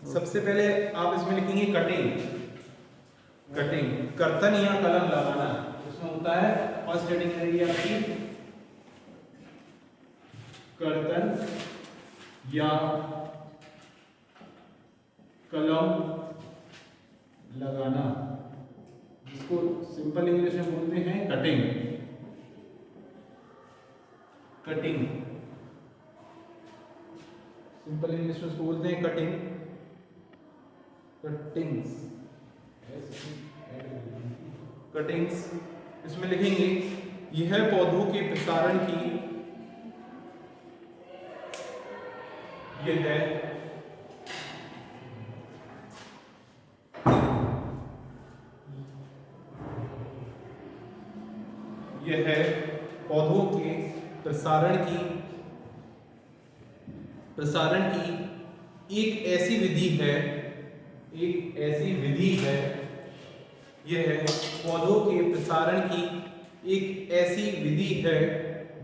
सबसे पहले आप इसमें लिखेंगे कटिंग। कटिंग कर्तन या कलम लगाना, इसमें होता है फर्स्ट हेडिंग रहेगी आपकी कर्तन या कलम लगाना, जिसको सिंपल इंग्लिश में बोलते हैं कटिंग। कटिंग सिंपल इंग्लिश में उसको बोलते हैं कटिंग। कटिंग्स कटिंग्स इसमें लिखेंगे यह पौधों के प्रसारण की यह पौधों के प्रसारण की एक ऐसी विधि है, यह पौधों के प्रसारण की एक ऐसी विधि है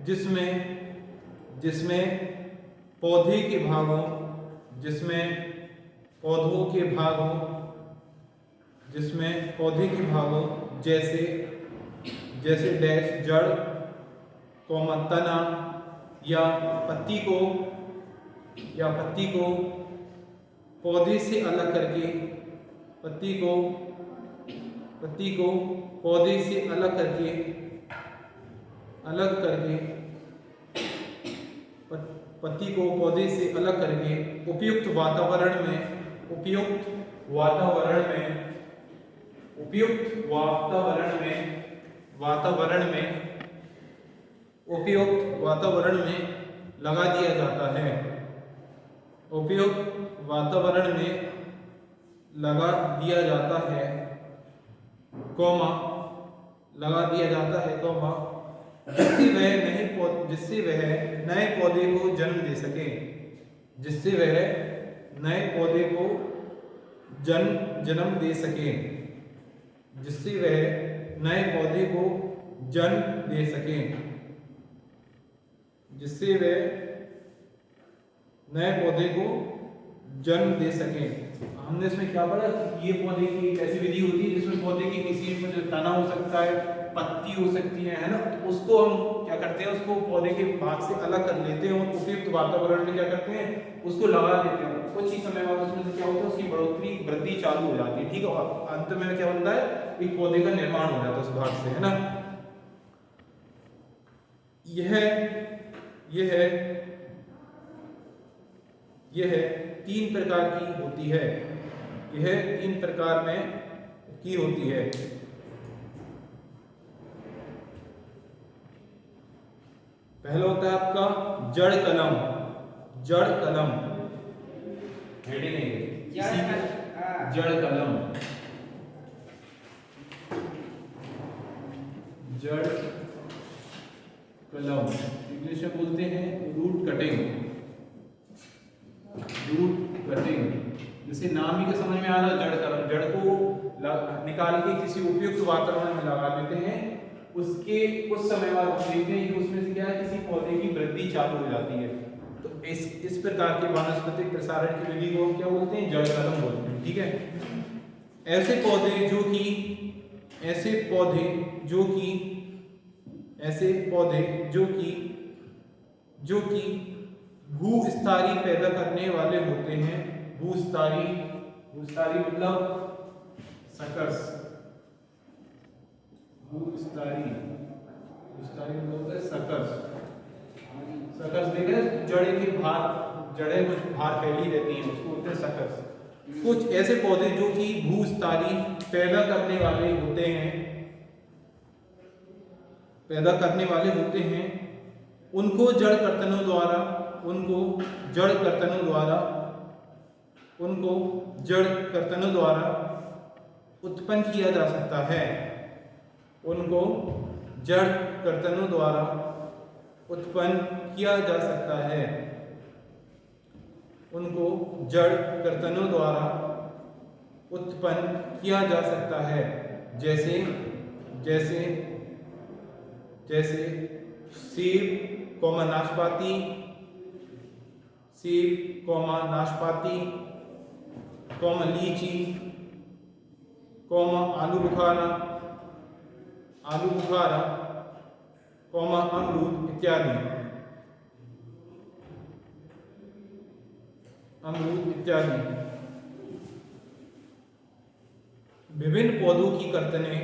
जिसमें पौधे के भागों जैसे डैश जड़, तना या पत्ती को पौधे से अलग करके पत्ती को पौधे से अलग करके उपयुक्त वातावरण में लगा दिया जाता है। उपयुक्त वातावरण में लगा दिया जाता है, जिससे वह नए पौधे को जन्म दे सके। हमने इसमें क्या पढ़ा, ये पौधे की एक ऐसी विधि होती है जिसमें पौधे की किसी में जो तना हो सकता है, पत्ती हो सकती है ना, तो उसको हम क्या करते हैं, उसको पौधे के भाग से अलग कर लेते हैं और उपयुक्त वातावरण में क्या करते हैं, उसको लगा देते हैं। कुछ ही समय बाद उसमें से क्या होता है, उसकी वृद्धि चालू हो जाती है। ठीक है, अंत में क्या बनता है, एक पौधे का निर्माण हो जाता है उस भाग से, है ना। यह 3 प्रकार की होती है। पहला होता है आपका जड़ कलम। हेडिंग है जड़ कलम। इंग्लिश में बोलते हैं रूट कटिंग। जैसे नाम ही के समझ में आ रहा है, जड़ कलम, जड़ को निकाल के किसी उपयुक्त वातावरण में लगा देते हैं। उसके कुछ समय बाद हम देखते हैं कि उसमें से क्या है, किसी पौधे की वृद्धि चालू हो जाती है। तो इस प्रकार के वानस्पतिक प्रसारण की विधि को हम क्या बोलते हैं, जड़ कलम बोलते हैं। ठीक है, ऐसे पौधे जो कि भूस्थारी पैदा करने वाले होते हैं। भूस्थारी मतलब सकस। भूस्थारी मतलब होता है सकस। देखे जड़ें कुछ बाहर फैली रहती हैं, उसको बोलते हैं सकस। कुछ ऐसे पौधे जो कि भूस्थारी पैदा करने वाले होते हैं, उनको जड़ कर्तनों द्वारा उत्पन्न किया जा सकता है। जैसे सेब, नाशपाती, कॉमा लीची, कॉमा आलू बुखारा, कॉमा अमरूद इत्यादि, विभिन्न पौधों की कर्तनें,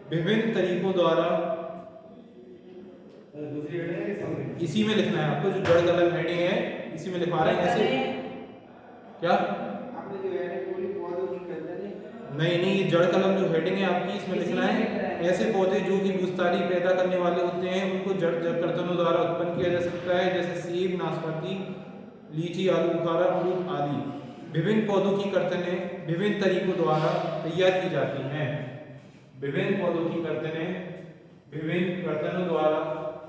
विभिन्न तरीकों द्वारा, इसी में लिखना है आपको, जो जड़ कलम हेडिंग है इसी में लिखा रहे हैं ऐसे। क्या आपने जो है पूरी पौधों की कर्तनें, नहीं ये जड़ कलम जो हेडिंग है आपकी, इसमें लिखना है ऐसे पौधे जो कि गुस्तारी पैदा करने वाले होते हैं उनको जड़ कर्तनों द्वारा उत्पन्न किया जा सकता है, जैसे सेब, नाशपाती, लीची, आलू बुखारा, अमरूद आदि। विभिन्न पौधों की कर्तनें विभिन्न तरीकों द्वारा तैयार की जाती हैं। विभिन्न पौधों की कर्तनें विभिन्न कर्तनों द्वारा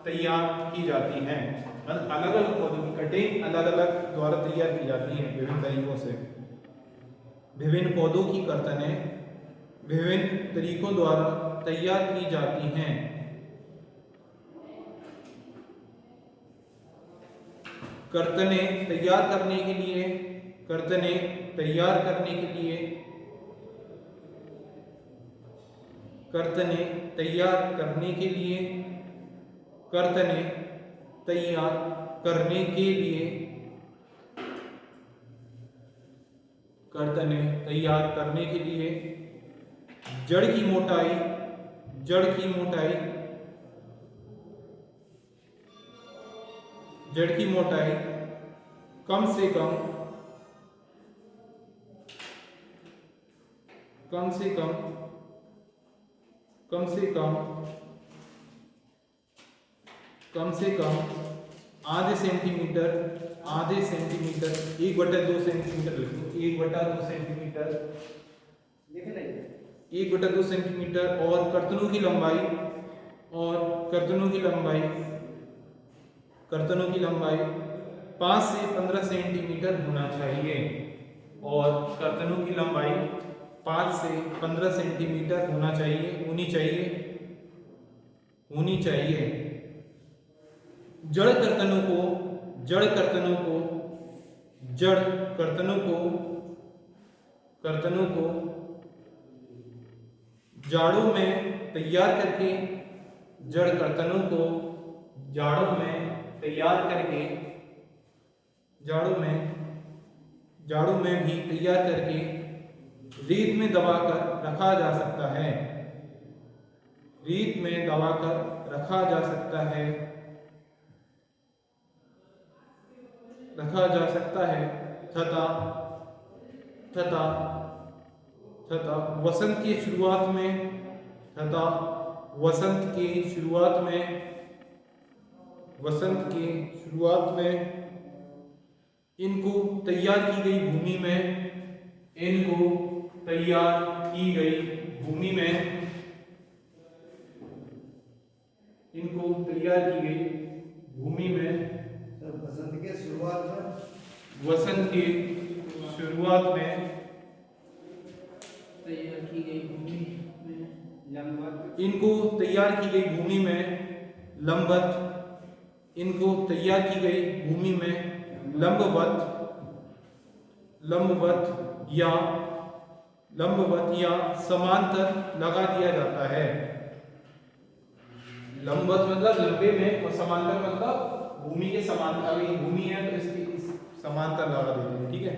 तैयार की जाती हैं। अलग अलग पौधों की कटिंग अलग अलग द्वारा तैयार की जाती है विभिन्न तरीकों से। विभिन्न पौधों की कर्तनें विभिन्न तरीकों द्वारा तैयार की जाती हैं। कर्तनें तैयार करने के लिए, कर्तनें तैयार करने के लिए, कर्तनें तैयार करने के लिए, कर्तनें तैयार करने के लिए, कर्तनें तैयार करने के लिए जड़ की मोटाई, जड़ की मोटाई, जड़ की मोटाई कम से कम, कम से कम, कम से कम, कम से कम आधे सेंटीमीटर, आधे सेंटीमीटर, 1/2 सेंटीमीटर लिखो, 1/2 सेंटीमीटर, 1/2 सेंटीमीटर। और कर्तनों की लंबाई, और कर्तनों की लंबाई, कर्तनों की लंबाई 5 से 15 सेंटीमीटर होना चाहिए। और कर्तनों की लंबाई 5 से 15 सेंटीमीटर होना चाहिए, होनी चाहिए, होनी चाहिए। जड़ कर्तनों को, जड़ कर्तनों को, जड़ कर्तनों को, कर्तनों को जाड़ों में तैयार करके, जड़ कर्तनों को जाड़ों में तैयार करके, जाड़ों में भी तैयार करके रेत में दबाकर रखा जा सकता है, रेत में दबाकर रखा जा सकता है, रखा जा सकता है। तथा तथा तथा वसंत की शुरुआत में, तथा वसंत की शुरुआत में, वसंत की शुरुआत में इनको तैयार की गई भूमि में, इनको तैयार की गई भूमि में, इनको तैयार की गई भूमि में, वसंत के शुरुआत में, वसंत की शुरुआत में तैयार की गई भूमि में लंबवत, इनको तैयार की गई भूमि में लंबवत, इनको तैयार की गई भूमि में लंबवत, लंबवत या समांतर लगा दिया जाता है। लंबवत मतलब लंबे में, और समांतर मतलब भूमि के समांतर। अगर भूमि है तो इसकी समांतर लगा देते हैं, ठीक है।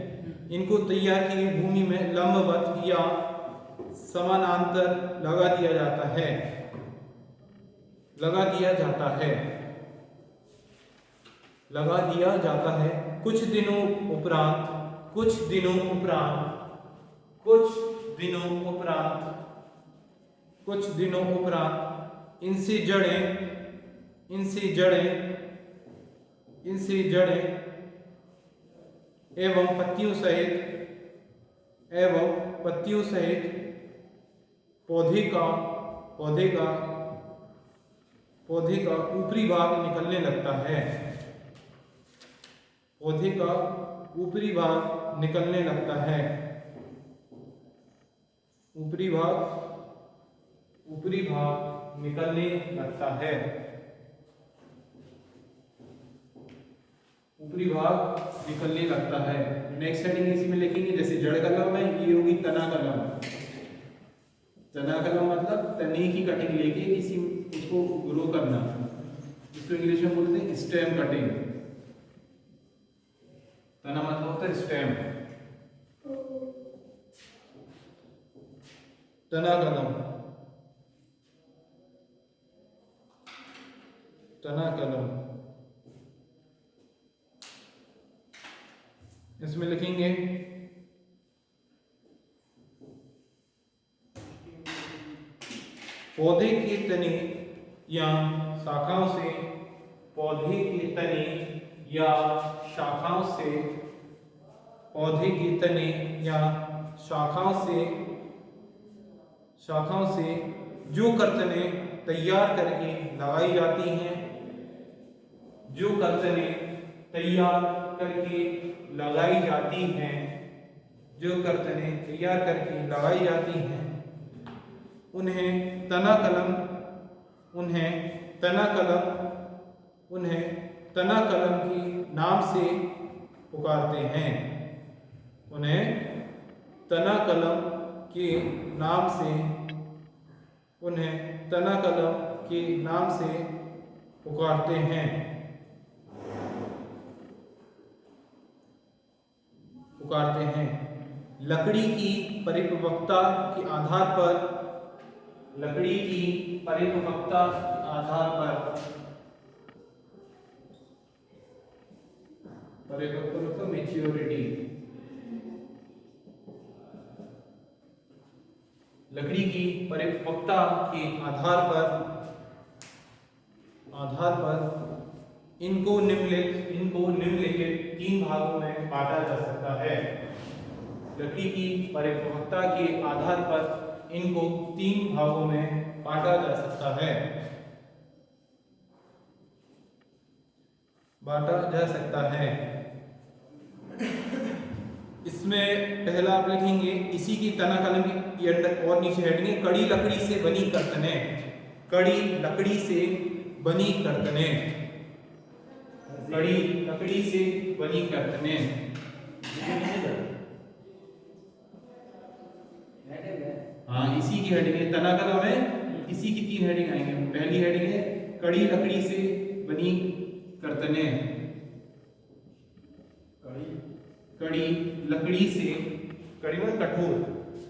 इनको तैयार की गई भूमि में लंबवत या समानांतर लगा दिया जाता है, लगा दिया जाता है, लगा दिया जाता है। कुछ दिनों उपरांत, कुछ दिनों उपरांत, कुछ दिनों उपरांत, कुछ दिनों उपरांत इनसे जड़ें, इनसे जड़ें, इनसे जड़ें एवं पत्तियों सहित, एवं पत्तियों सहित पौधे का, पौधे का, पौधे का ऊपरी भाग निकलने लगता है, पौधे का ऊपरी भाग निकलने लगता है। ऊपरी भाग निकलने लगता है। ऊपरी भाग निकलने लगता है। नेक्स्ट हेडिंग इसी में लिखेंगे, जैसे जड़ कलम है, ये होगी तना कलम। तना कलम मतलब तने की कटिंग लेके किसी उसको ग्रो करना, इसको इंग्लिश में बोलते हैं स्टेम कटिंग। तना मतलब होता है स्टेम। तना कलम, तना कलम, इसमें लिखेंगे पौधे के तने या शाखाओं से, पौधे के तने या शाखाओं से, पौधे के तने या शाखाओं से जो कर्तनें तैयार करके लगाई जाती हैं, जो कर्तनें तैयार करके लगाई जाती हैं, जो कर्तनें तैयार करके लगाई जाती हैं, उन्हें तना कलम, उन्हें तना कलम के नाम से पुकारते हैं। उन्हें तना कलम के नाम से, उन्हें तना कलम के नाम से पुकारते हैं। लकड़ी की परिपक्वता के आधार पर, लकड़ी की परिपक्वता के आधार पर, परिपक्वता मतलब मैच्योरिटी, लकड़ी की परिपक्वता के आधार पर इनको निम्नलिखित 3 भागों में बांटा जा सकता है। लकड़ी की परिपक्वता के आधार पर इनको 3 भागों में बांटा जा सकता है। इसमें पहला आप लिखेंगे, इसी की तना कलम की अंदर और नीचे हेडिंग है, कड़ी लकड़ी से बनी कर्तनें। कड़ी लकड़ी से बनी कर्तनें, कड़ी लकड़ी से बनी कर्तनें। हाँ, इसी की हेडिंग है, तना कलम है, इसी की 3 हेडिंग आएंगे। पहली हेडिंग है कड़ी लकड़ी से बनी कर्तनें। कड़ी लकड़ी से, कड़ी मतलब कठोर,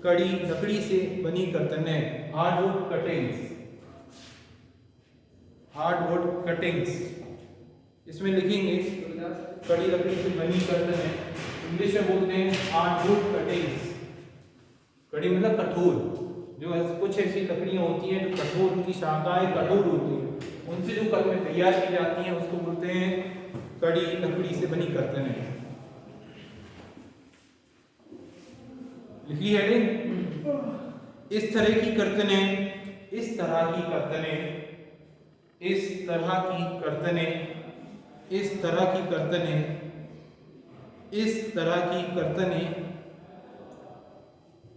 कड़ी लकड़ी से बनी कर्तनें। हार्डवुड कटिंग्स, हार्डवुड कटिंग्स, इसमें लिखेंगे कड़ी लकड़ी से बनी कर्तनें, इंग्लिश में बोलते हैं हार्डवुड कटिंग्स। कड़ी मतलब कठोर, जो कुछ ऐसी लकड़ियां होती हैं जो कठोर, उनकी शाखाएं कठोर होती हैं, उनसे जो कलमें तैयार की जाती हैं उसको बोलते हैं कड़ी लकड़ी से बनी कर्तनें। लिखी हेडिंग, इस तरह की कर्तनें, इस तरह की कर्तनें, इस तरह की कर्तनें, इस तरह की कर्तनें, इस तरह की कर्तनें,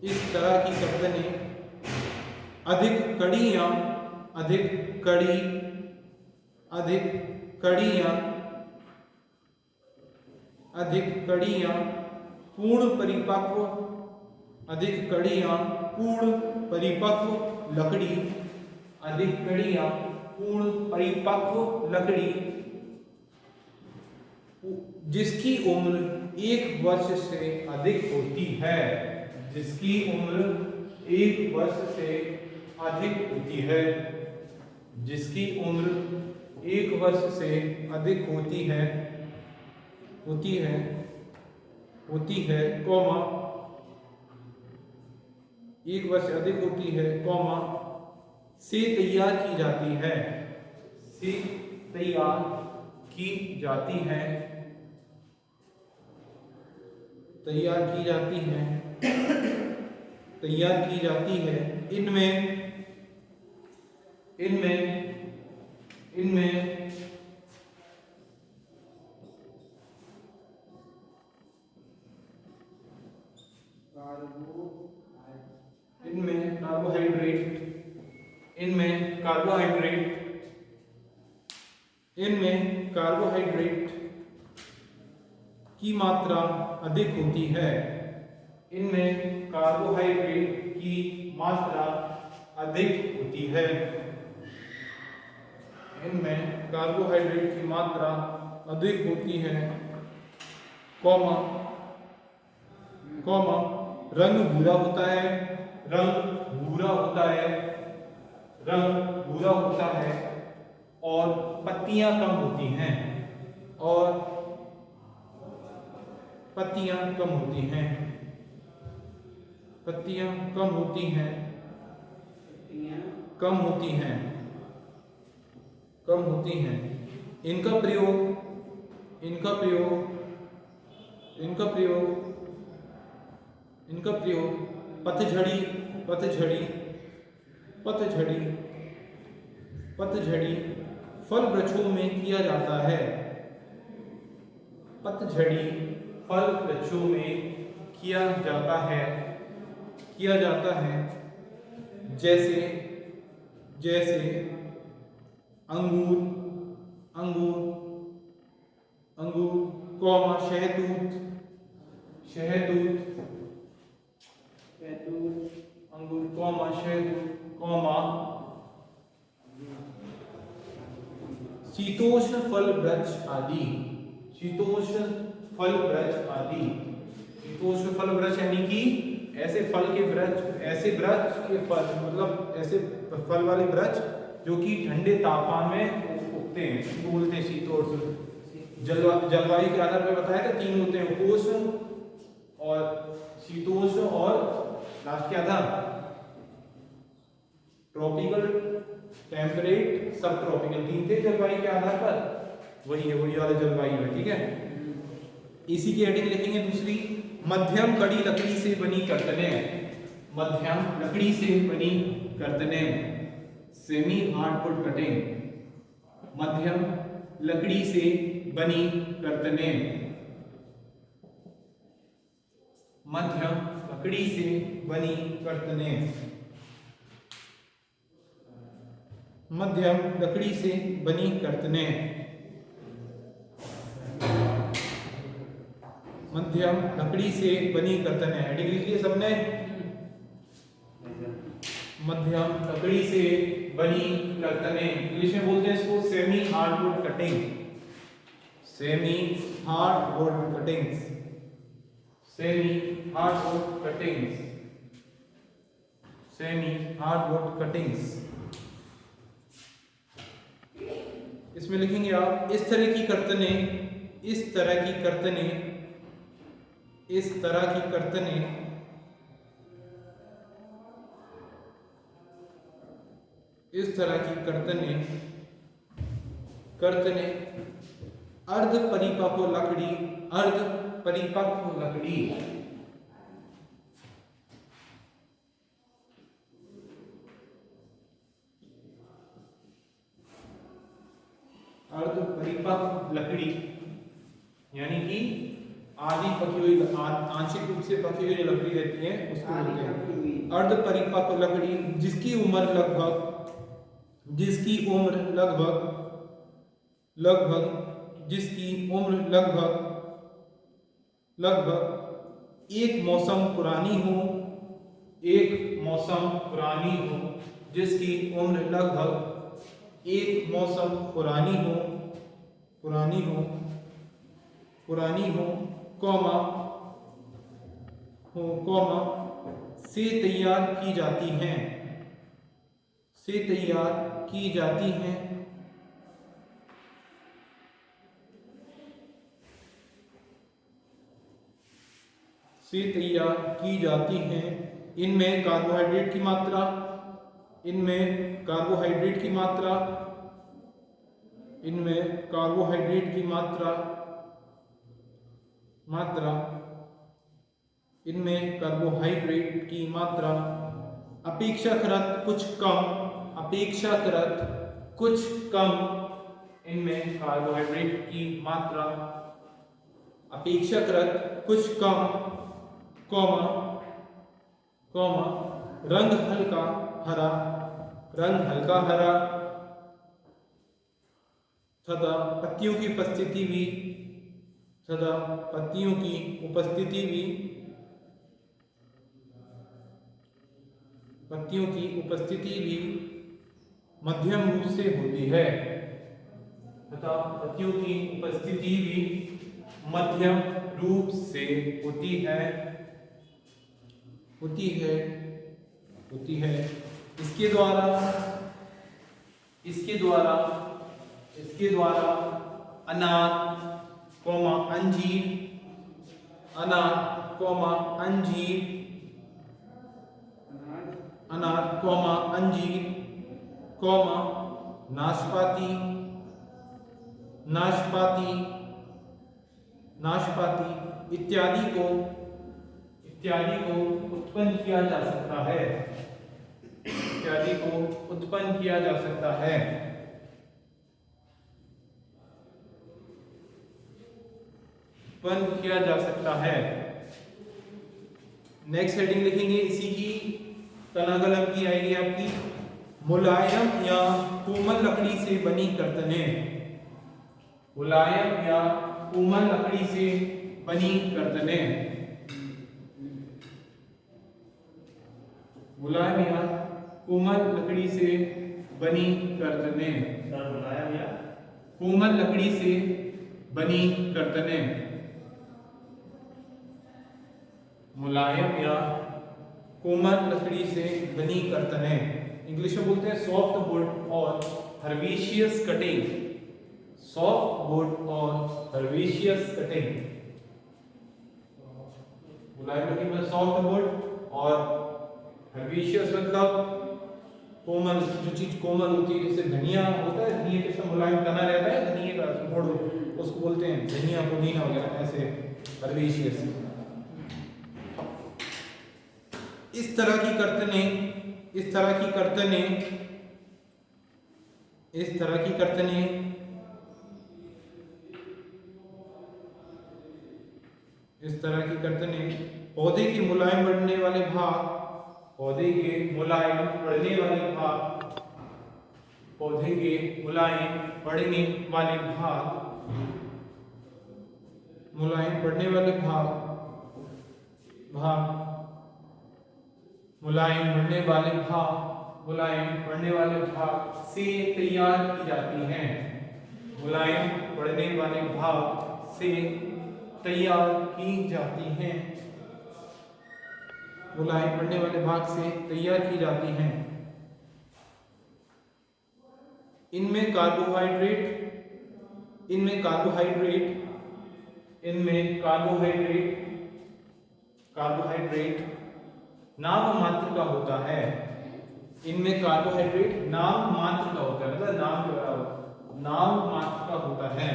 इस तरह की कर्तनें अधिक कड़ियां, अधिक कड़ी, अधिक कड़ियां, अधिक कड़ियां पूर्ण परिपक्व, अधिक कड़ियां पूर्ण परिपक्व लकड़ी, अधिक कड़ियां पूर्ण परिपक्व लकड़ी जिसकी उम्र 1 वर्ष से अधिक होती है, जिसकी उम्र 1 वर्ष से अधिक होती है, जिसकी उम्र 1 वर्ष से अधिक होती है, कौमा 1 वर्ष अधिक होती है, कौमा से तैयार की जाती है, से तैयार की जाती है, तैयार की जाती है, तैयार की जाती है। इनमें इनमें इनमें इनमें कार्बोहाइड्रेट की मात्रा अधिक होती है। इनमें कार्बोहाइड्रेट की मात्रा अधिक होती है। इनमें कार्बोहाइड्रेट की मात्रा अधिक होती है, कॉमा रंग भूरा होता है, और पत्तियां कम होती हैं, पत्तियां कम होती हैं। इनका प्रयोग पतझड़ी फल वृक्षों में किया जाता है। जैसे अंगूर, कॉमा शहतूत, शीतोष्ण फल वृक्ष आदि। शीतोष्ण फल वृक्ष यानी कि ऐसे फल के वृक्ष, मतलब ऐसे फल वाले वृक्ष जो कि ठंडे तापमान में उगते हैं, इसको बोलते हैं शीतोष्ण। जलवायु के आधार पर बताया था 3 होते हैं, उपोष्ण और शीतोष्ण और लास्ट क्या था, ट्रॉपिकल, टेम्परेट, सब ट्रॉपिकल। 3 थे जलवायु के आधार पर, वही वाला जलवायु है। ठीक है, इसी की हेडिंग लिखेंगे दूसरी, मध्यम कड़ी लकड़ी से बनी कर्तनें, सेमी हार्डवुड कटिंग। मध्यम लकड़ी से बनी कर्तनें। हेडिंग लिख लिया सबने, मध्यम लकड़ी से बनी कर्तनें। इंग्लिश में बोलते हैं इसको सेमी हार्डवुड कटिंग्स। इसमें लिखेंगे आप, इस तरह की कर्तनें अर्ध परिपक्व लकड़ी यानी कि आधी पकी हुई, आंशिक रूप से पकी हुई जो लकड़ी रहती है उसको बोलते हैं अर्ध परिपक्व लकड़ी, जिसकी उम्र लगभग एक मौसम पुरानी हो, जिसकी उम्र लगभग एक मौसम पुरानी हो, कॉमा से तैयार की जाती हैं। से तैयार की जाती हैं। इनमें कार्बोहाइड्रेट की मात्रा अपेक्षाकृत कुछ कम, इनमें कार्बोहाइड्रेट की मात्रा अपेक्षाकृत कुछ कम, कॉमा रंग हल्का हरा, रंग हल्का हरा तथा पत्तियों की उपस्थिति भी, तथा पत्तियों की उपस्थिति भी, पत्तियों की उपस्थिति भी मध्यम रूप से होती है, तथा पत्तियों की उपस्थिति भी मध्यम रूप से होती है, होती है, होती है। इसके द्वारा, इसके द्वारा, इसके द्वारा अनार कौमा अंजीर, अनार कौमा अंजीर, अनार कौमा अंजीर कौमा नाशपाती, नाशपाती, नाशपाती इत्यादि को, इत्यादि को उत्पन्न किया जा सकता है, इत्यादि को उत्पन्न किया जा सकता है। उत्पन्न किया जा सकता है। नेक्स्ट हेडिंग लिखेंगे इसी की, तनाकलम की आएगी आपकी मुलायम या कोमल लकड़ी से बनी कर्तनें, मुलायम या कोमल लकड़ी से बनी कर्तनें, मुलायम या कोमल लकड़ी से बनी कर्तनें, मुलायम या कोमल लकड़ी से बनी कर्तनें, मुलायम या कोमल लकड़ी से बनी कर्तनें। इंग्लिश में बोलते हैं सॉफ्ट वुड और हर्बेशियस कटिंग, सॉफ्ट वुड और हर्बेशियस कटिंग। मुलायम लकड़ी में सॉफ्ट वुड और हर्बेशियस मतलब कोमल, जो चीज कोमल होती है, जैसे धनिया होता है, धनिया कितना मुलायम तना रहता है, धनिया का मोड़ उसको बोलते हैं धनिया, पुदीना वगैरह, ऐसे हर्बेशियस। इस तरह की कर्तनें, इस तरह की कर्तनें, इस तरह की कर्तनें, इस तरह की कर्तनें पौधे के मुलायम बढ़ने वाले भाग, पौधे के मुलायम बढ़ने वाले भाग, पौधे के मुलायम बढ़ने वाले भाग, मुलायम बढ़ने वाले भाग, भाग मुलायम बढ़ने वाले भाग, मुलायम बढ़ने वाले भाग से तैयार की जाती हैं, मुलायम बढ़ने वाले भाग से तैयार की जाती हैं, मुलायम बढ़ने वाले भाग से तैयार की जाती हैं। इनमें कार्बोहाइड्रेट, इनमें कार्बोहाइड्रेट, इनमें कार्बोहाइड्रेट, कार्बोहाइड्रेट नाम मात्र का होता है, इनमें कार्बोहाइड्रेट नाम मात्र का होता है, मतलब नाम के बराबर, नाम मात्र का होता है,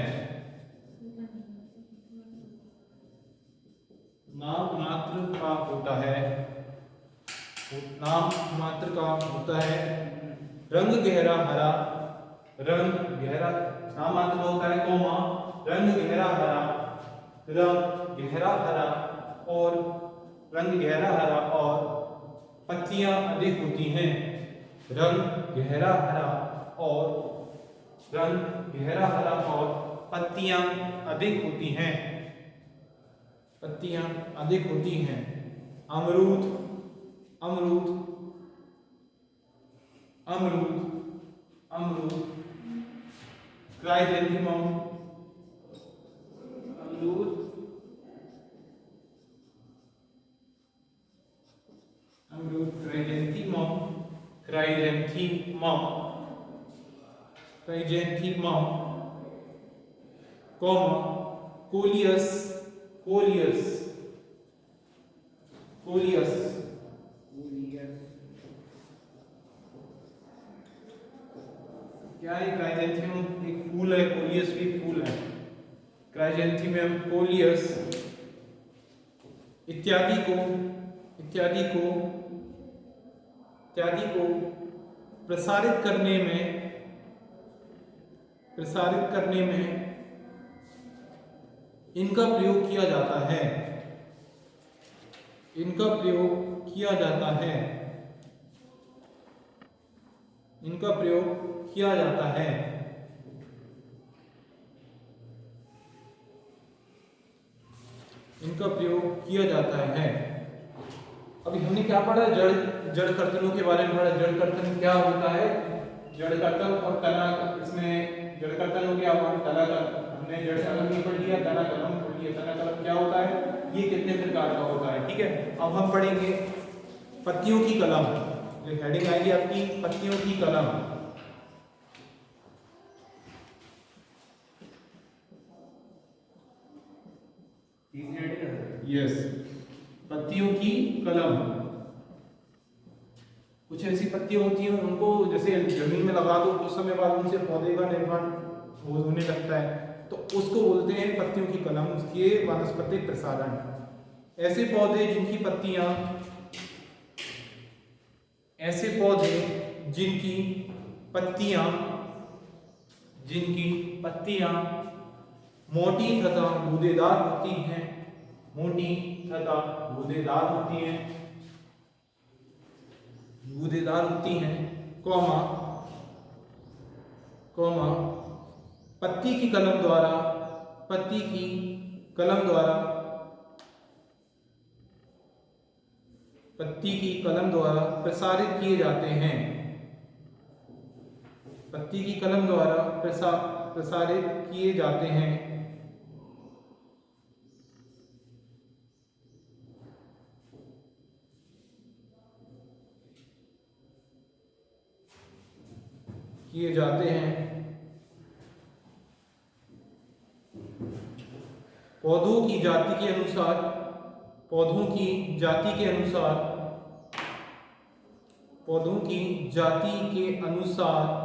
नाम मात्र का होता है, नाम मात्र का होता है। रंग गहरा हरा, रंग गहरा नाम मात्र का होता है, कौमा रंग गहरा हरा, रंग गहरा हरा और रंग गहरा हरा और पत्तियां अधिक होती हैं, रंग गहरा हरा और रंग गहरा हरा और पत्तियां अधिक होती हैं, पत्तियां अधिक होती हैं। अमरूद, अमरूद, अमरूद, अमरूद, क्राइजेंथेमम, अमरूद, अमरूद, chrysanthemum, chrysanthemum, chrysanthemum, coleus, coleus, coleus, क्या है? क्राइजेंथेमम एक फूल है, कोलियस भी फूल है। क्राइजेंथेमम, कोलियस इत्यादि को, इत्यादि को, इत्यादि को प्रसारित करने में, प्रसारित करने में इनका प्रयोग किया जाता है, इनका प्रयोग किया जाता है, इनका प्रयोग किया जाता है। इनका प्रयोग किया जाता है। अभी हमने क्या पढ़ा, जड़ कर्तनों के बारे में पढ़ा। जड़ कर्तन क्या होता है, जड़ कर्तन और तना, इसमें जड़ कर्तन हो गया और तना कर्तन। हमने जड़ कलम नहीं पढ़ लिया, तना कलम पढ़ लिया। तना कलम क्या होता है, ये कितने प्रकार का होता है, ठीक है। अब हम पढ़ेंगे पत्तियों की कलम। जो हेडिंग आएगी आपकी, पत्तियों की कलम। यस, पत्तियों की कलम। कुछ ऐसी पत्तियां होती हैं, उनको जैसे जमीन में लगा दो, कुछ समय बाद उनसे पौधे का निर्माण होने लगता है, तो उसको बोलते हैं पत्तियों की कलम, उसके वानस्पतिक प्रसारण। ऐसे पौधे जिनकी पत्तियां, ऐसे पौधे जिनकी पत्तियां मोटी तथा गूदेदार होती हैं, मोटी तथा गूदेदार होती हैं, गूदेदार होती हैं, कौमा पत्ती की कलम द्वारा, पत्ती की कलम द्वारा, पत्ती की कलम द्वारा प्रसारित किए जाते हैं। पत्ती की कलम द्वारा प्रसारित किए जाते हैं। किए जाते हैं। पौधों की जाति के अनुसार, पौधों की जाति के अनुसार, पौधों की जाति के अनुसार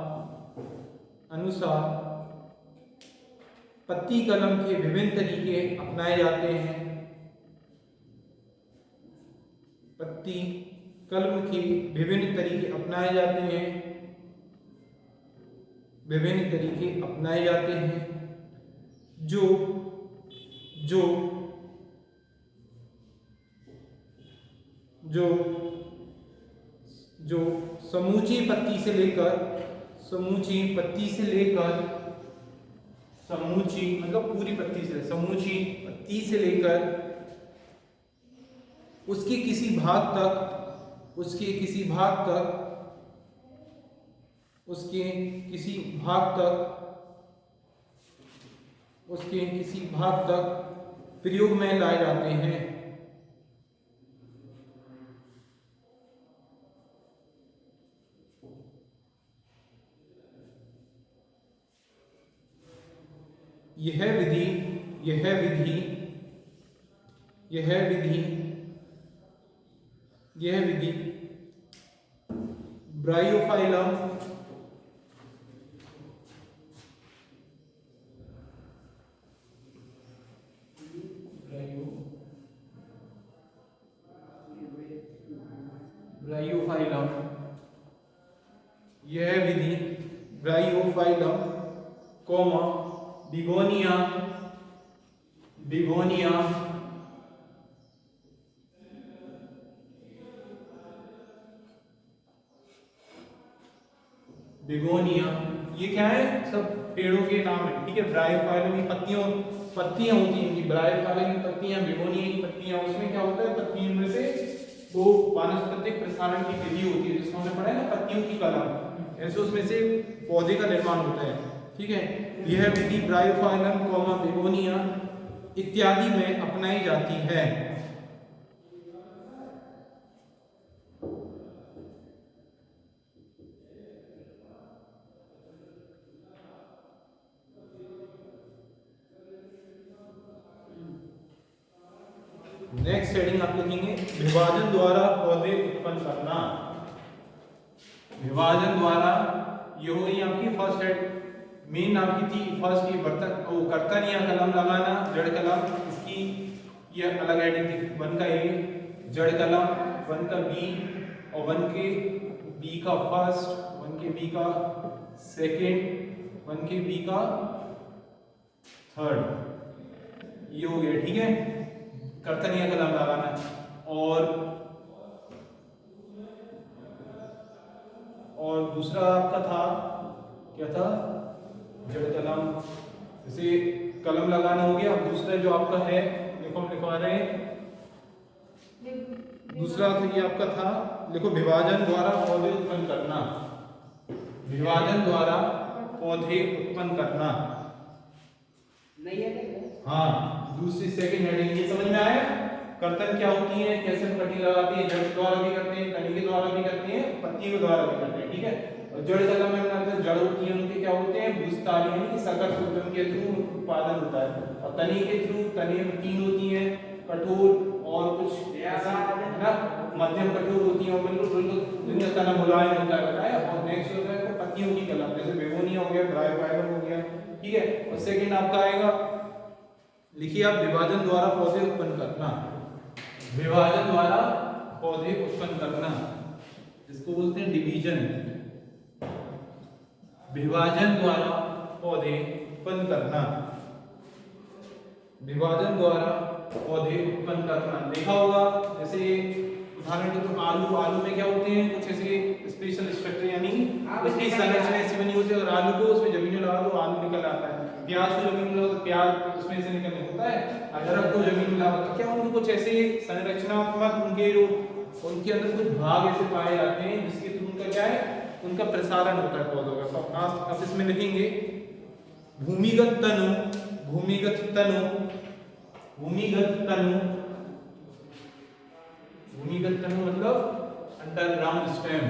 पत्ती कलम के विभिन्न तरीके अपनाए जाते हैं। पत्ती कलम के विभिन्न तरीके अपनाए जाते हैं, विभिन्न तरीके अपनाए जाते हैं, जो समूची पत्ती से लेकर, समूची मतलब पूरी पत्ती से, समूची पत्ती से लेकर उसके किसी भाग तक, उसके किसी भाग तक प्रयोग में लाए जाते हैं। यह विधि ब्रायोफाइलम कौमा बिगोनिया ये क्या है, सब पेड़ों के नाम है, ठीक है। ब्रायोफाइलम की पत्तियां होती हैं, इनकी ब्रायोफाइलम की पत्तियां, बिगोनिया की पत्तियां, उसमें क्या होता है, पत्तियों में से वो वानस्पतिक प्रसारण की विधि होती है, जिसको हमने पढ़ा है ना, पत्तियों की कलम। ऐसे उसमें से पौधे का निर्माण होता है, ठीक है। यह विधि ब्रायोफाइलम कौमा बिगोनिया इत्यादि में अपनाई जाती है। नेक्स्ट हेडिंग आप लिखेंगे विभाजन द्वारा पौधे उत्पन्न करना। विभाजन द्वारा, ये हो गई आपकी फर्स्ट हेड। मेन आपकी थी फर्स्ट की कर्तन या कलम लगाना, जड़ कलम, इसकी ये अलग हेडिंग थी। 1 का ए जड़ कलम, 1 का बी और 1 के बी का फर्स्ट, 1 के बी का सेकेंड, 1 के बी का थर्ड, ये हो गया, ठीक है, कर्तन या कलम लगाना। और दूसरा आपका था क्या था, जड़ कलम, जैसे कलम लगाना हो गया। अब दूसरा जो आपका है, देखो हम लिखवा रहे हैं, दूसरा तो ये आपका था, देखो विभाजन द्वारा पौधे उत्पन्न करना, विभाजन द्वारा पौधे उत्पन्न करना। नहीं है हाँ, दूसरी सेकंड हेडिंग ये समझ में आया। कर्तन क्या होती है, कैसे पट्टी लगाती है, जड़ के द्वारा भी करते हैं, तनी के द्वारा भी करते हैं, पत्ती के द्वारा भी करते हैं, ठीक है। और जड़ कलम में मतलब जड़ होती है, उनके क्या होते हैं, भूस्थाली यानी कि सकल सूत्रम के थ्रू उत्पादन होता है। और तनी के थ्रू, तनी में 3 होती हैं, कठोर और कुछ ऐसा है ना, मध्यम कठोर होती है, और बिल्कुल जिनका तना मुलायम होता है। और नेक्स्ट होता है पत्तियों की कलम, जैसे बेगोनिया हो गया, ड्राई फाइबर हो गया, ठीक है। और सेकंड आपका आएगा, लिखिए आप, विभाजन द्वारा पौधे उत्पन्न करना, विभाजन द्वारा पौधे उत्पन्न करना, इसको बोलते हैं डिवीजन। विभाजन द्वारा पौधे उत्पन्न करना, विभाजन द्वारा पौधे उत्पन्न करना। देखा होगा, जैसे उदाहरण के तौर आलू, आलू में क्या होते हैं, कुछ ऐसे स्पेशल स्ट्रक्चर, यानी उसकी संरचना ऐसी बनी होती है। अगर आलू को उसमें जमीन में लगा दो, आलू निकल आता है। प्याज को जमीन में लगा दो, प्याज उसमें से निकलने होता है। अदरक को जमीन में लगा दो, क्या उनको कुछ ऐसे संरचनात्मक, उनके जो उनके अंदर कुछ भाग ऐसे पाए जाते हैं जिसके थ्रू उनका क्या है, उनका प्रसारण होता है पौधों का। तो आप इसमें लिखेंगे भूमिगत तनु, भूमिगत तनु, भूमिगत तनु, भूमिगत तनु मतलब अंडरग्राउंड स्टेम।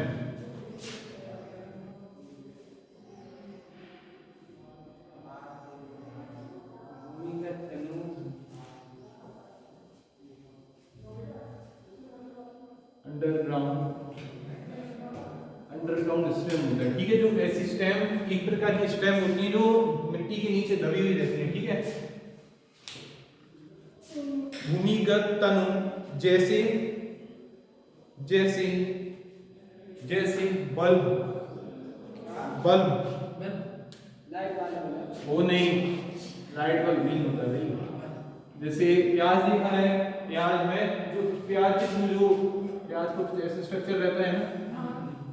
भूमिगत तनु, अंडरग्राउंड, अंडरग्राउंड स्टेम होता है, ठीक है। जो ऐसी स्टेम, एक प्रकार की स्टेम होती है जो मिट्टी के नीचे दबी हुई रहती है, ठीक है। भूमिगत तनु जैसे, जैसे जैसे बल्ब, बल्ब लाइट वाला वो नहीं, लाइट बल्ब नहीं होता भाई। जैसे प्याज देखा है, प्याज में जो प्याज के थ्रू जो प्याज को ऐसे स्ट्रक्चर रहता है ना,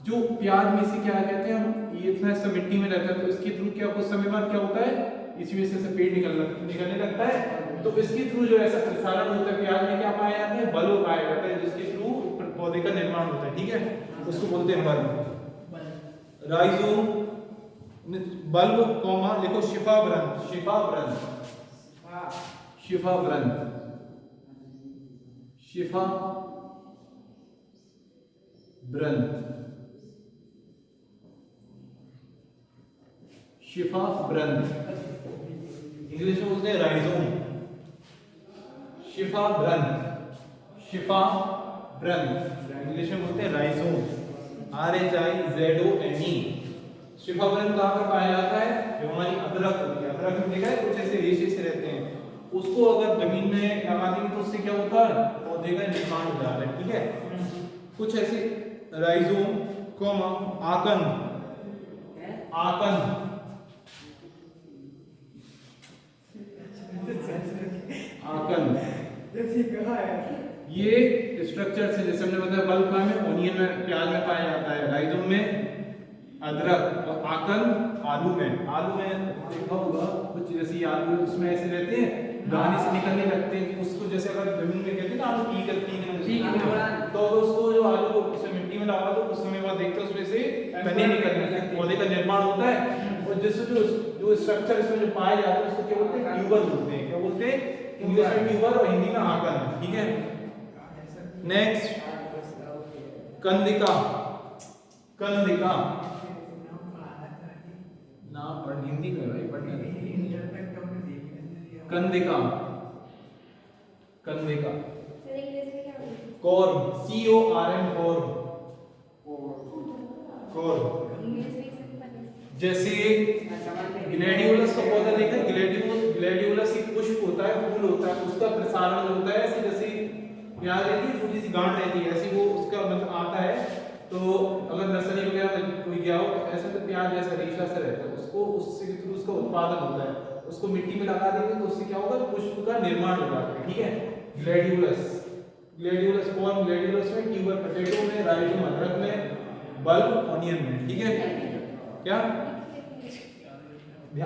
जो प्याज में से क्या कहते हैं हम, ये इतना सा मिट्टी में रहता है, तो इसके थ्रू क्या कुछ समय बाद क्या होता है, इसी में से पेड़ निकलने लगता है। तो इसके थ्रू जो ऐसा प्रसारण होता है, प्याज में क्या पाया जाता है, बल्ब पाया जाता है, जिसके थ्रू पौधे का निर्माण होता है, ठीक है। उसको बोलते हैं बल्ब। राइजोम, बल्ब कॉमा लिखो, शिफा ग्रंथ, शिफा ग्रंथ, शिफा ग्रंथ, शिफा ग्रंथ, शिफा ग्रंथ, इंग्लिश में बोलते हैं राइजोम। शिफा ग्रंथ, शिफा ग्रंथ, इंग्लिश में बोलते हैं राइजोम, RHIZOME। शिफा ग्रंथ कहाँ पर पाया जाता है, जो हमारी अदरक होती है, अदरक में देखा है कुछ ऐसे रेशे से रहते हैं, उसको अगर जमीन में लगा देंगे तो उससे क्या होता है, पौधे का निर्माण हो जाता है, ठीक है। कुछ ऐसे राइजोम कोमा आकंद, आकंद, आकंद, ये स्ट्रक्चर से, जैसे हमने बताया बल्ब में, ओनियन में, प्याज में पाया जाता है, राइजोम में, अदरक, और आकंद आलू में। आलू में देखा होगा कुछ जैसे आलू उसमें ऐसे रहते हैं, दाने से निकलने लगते हैं, उसको जैसे अगर जमीन में कहते हैं ना आलू पी करती है, तो उसको जो आलू को उसे मिट्टी में लगा दो, कुछ समय बाद देखते हैं उसमें से तने निकलने लगते हैं, पौधे का निर्माण होता है। और जैसे जो स्ट्रक्चर इसमें जो पाए जाते हैं उसको क्या बोलते हैं, ट्यूबर बोलते हैं। क्या बोलते हैं, इंग्लिश में ट्यूबर और हिंदी में आकंद, ठीक है। नेक्स्ट कंदिका, कंदिका नाम पढ़, हिंदी में भाई पढ़ना, कंदिका, कंदिका, कॉर्म, CORM, कॉर्म, कॉर्म। जैसे ग्लैडियोलस का पौधा देखा है, ग्लैडियोलस एक पुष्प होता है, फूल होता है, उसका प्रसारण होता है, ऐसे जैसे प्याज रहती है, छोटी सी गांठ रहती है, ऐसे वो उसका मतलब आता है। तो अगर नर्सरी वगैरह में कोई गया हो, ऐसा तो प्याज जैसा रेशा से रहता है, उसको उससे थ्रू उसका उत्पादन होता है, उसको मिट्टी में लगा देंगे तो उससे क्या होगा, पुष्प का निर्माण हो जाता है, ठीक है। ग्लैडियोलस, ग्लैडियोलस फॉर्म, ग्लैडियोलस में, ट्यूबर पोटैटो में, राइजोम अदरक में, बल्ब ऑनियन में, ठीक है। क्या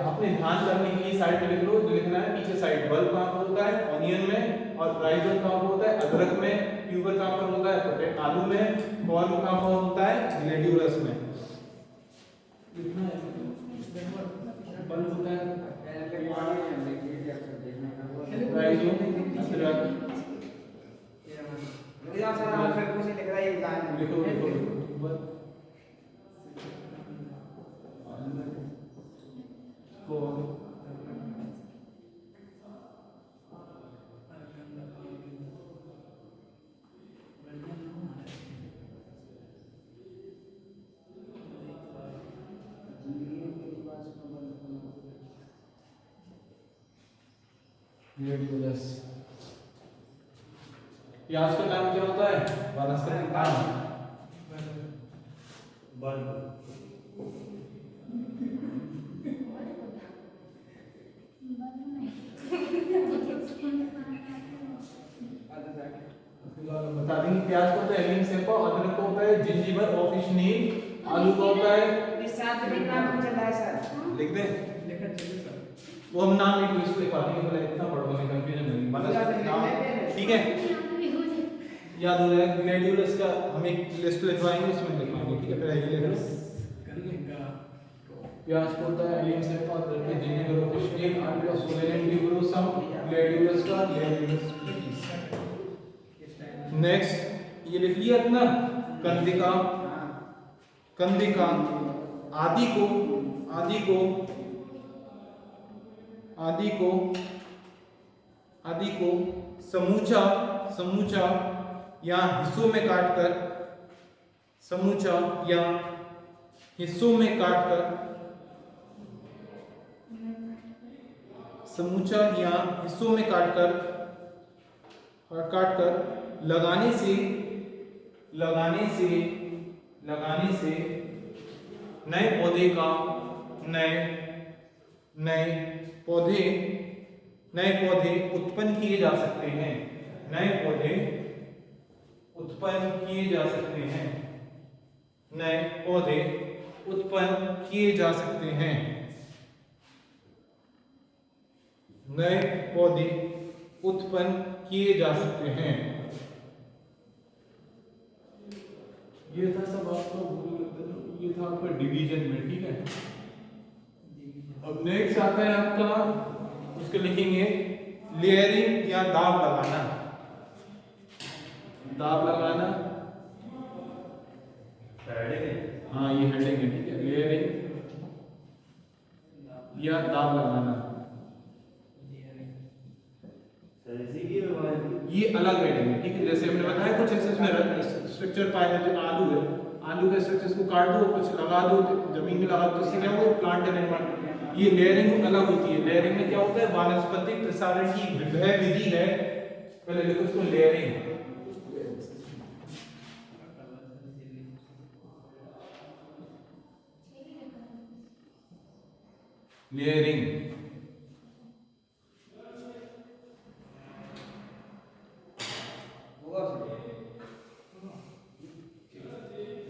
अपने ध्यान करने के लिए साइड में लिख लो, जो लिखना है पीछे साइड। बल्ब कहाँ पर होता है? ऑनियन में। और राइजोम कहाँ पर होता है? अदरक में। ट्यूबर कहाँ पर होता है? पोटैटो आलू में। कॉर्न कहाँ पर होता है? ग्लैडियोलस में। लिखना है बल्ब होता है राइजोम, अदरक। लिखो लिखो ट्यूबर, कॉर्न, ग्लैडियोलस। प्याज का काम क्या होता है? वानस्पतिक काम। बल्ब बता देंगे। प्याज को होता है एलियम सेपा, अदरक को होता है जिंजीबर ऑफिशिनील, आलू को होता है लिख दे, वो हम नाम लिख इसको लिखवा देंगे, बोला इतना पढ़ो में कंफ्यूजन नहीं बना, ठीक है। याद हो जाएगा। ग्लैडियोलस का हम एक लिस्ट लिखवाएंगे, उसमें लिखवाएंगे, ठीक है। फिर ग्लैडियोलस, प्याज को होता है एलियम सेपा, अदरक को जिंजीबर ऑफिशिनील, आलू का सोलेनियम ट्यूबरोसम, ग्लैडियोलस का ग्लैडियोलस स्पीसीज। नेक्स्ट ये लिख लिया अपना कंदिका, कंदिका। आदि को, आदि को, आदि को, आदि को समूचा, समूचा या हिस्सों में काटकर, समूचा या हिस्सों में काटकर, समूचा या हिस्सों में काटकर, काटकर लगाने से, लगाने से, लगाने से नए पौधे का, नए नए पौधे, नए पौधे उत्पन्न किए जा सकते हैं, नए पौधे उत्पन्न किए जा सकते हैं, नए पौधे उत्पन्न किए जा सकते हैं, नए पौधे उत्पन्न किए जा सकते हैं। ये था सब आपका, ये था आपका डिवीजन में, ठीक है। अब नेक्स्ट आता है आपका, उसके लिखेंगे लेयरिंग या दाब लगाना, दाब लगाना, हाँ ये हेडिंग है, ठीक है। लेयरिंग या दाब लगाना, ये अलग हेडिंग है, ठीक है। जैसे हमने बताया कुछ इसमें स्ट्रक्चर पाए जाते हैं। आलू है, आलू के स्ट्रक्चर्स को काट दो, कुछ लगा दो, जमीन में लगा दो, इससे क्या होगा? प्लांट का निर्माण। ये लेयरिंग अलग होती है। लेयरिंग में क्या होता है? वानस्पतिक प्रसारण की वह विधि है, पहले लिखो उसको लेयरिंग। लेयरिंग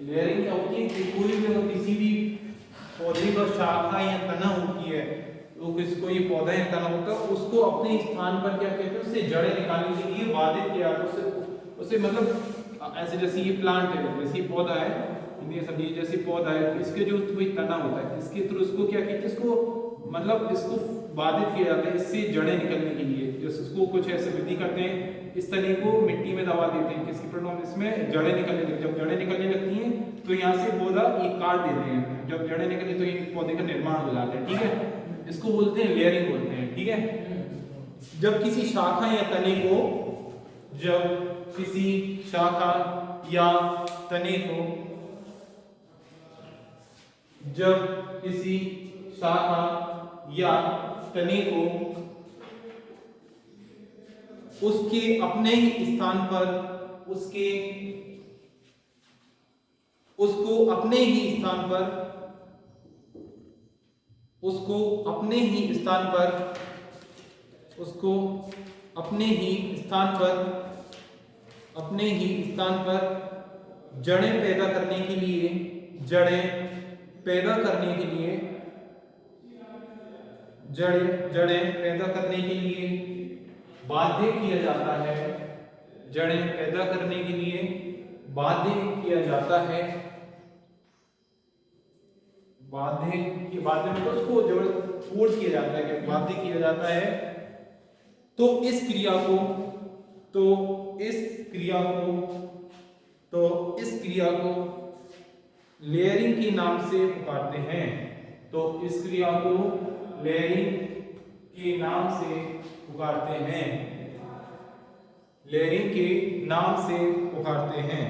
लेयरिंग क्या होती है कि कोई भी किसी भी पौधे का शाखा या तना होती है, तो किसको ये पौधा या तना होता है, उसको अपने स्थान पर क्या कहते हैं? उससे जड़ें निकालने के लिए बाधित किया, उससे मतलब ऐसे जैसे ये प्लांट है, जैसे ये पौधा है, ये सब ये जैसे पौधा है, इसके जो कोई तना होता है, इसके थ्रू उसको क्या कहते हैं? इसको मतलब इसको बाधित किया जाता है, इससे जड़ें निकलने के लिए। जैसे उसको कुछ ऐसे विधि करते हैं, इस तने को मिट्टी में दबा देते हैं, किसकी प्रॉब्लम? इसमें जड़ें निकलने लगती हैं। जब जड़ें निकलने लगती हैं तो यहाँ से पौधा ये काट देते हैं, जब जड़ें निकलती तो ये पौधे का निर्माण हो जाता है, ठीक है। इसको बोलते हैं लेयरिंग बोलते हैं, ठीक है। जब किसी शाखा या तने को, जब किसी शाखा या तने को, जब किसी शाखा या तने को उसके अपने ही स्थान पर, उसको अपने ही स्थान पर, उसको अपने ही स्थान पर, उसको अपने ही स्थान पर, अपने ही स्थान पर जड़ें पैदा करने के लिए जड़ें पैदा करने के लिए जड़ें पैदा करने के लिए बाध्य किया जाता है, जड़ें पैदा करने के लिए बाध्य किया जाता है, बाध्य मतलब उसको फोर्स किया जाता है, कि बाध्य किया जाता है। तो इस क्रिया को लेयरिंग के नाम से पुकारते हैं। तो इस क्रिया को लेयरिंग के नाम से पुकारते हैं, लेयरिंग के नाम से पुकारते हैं।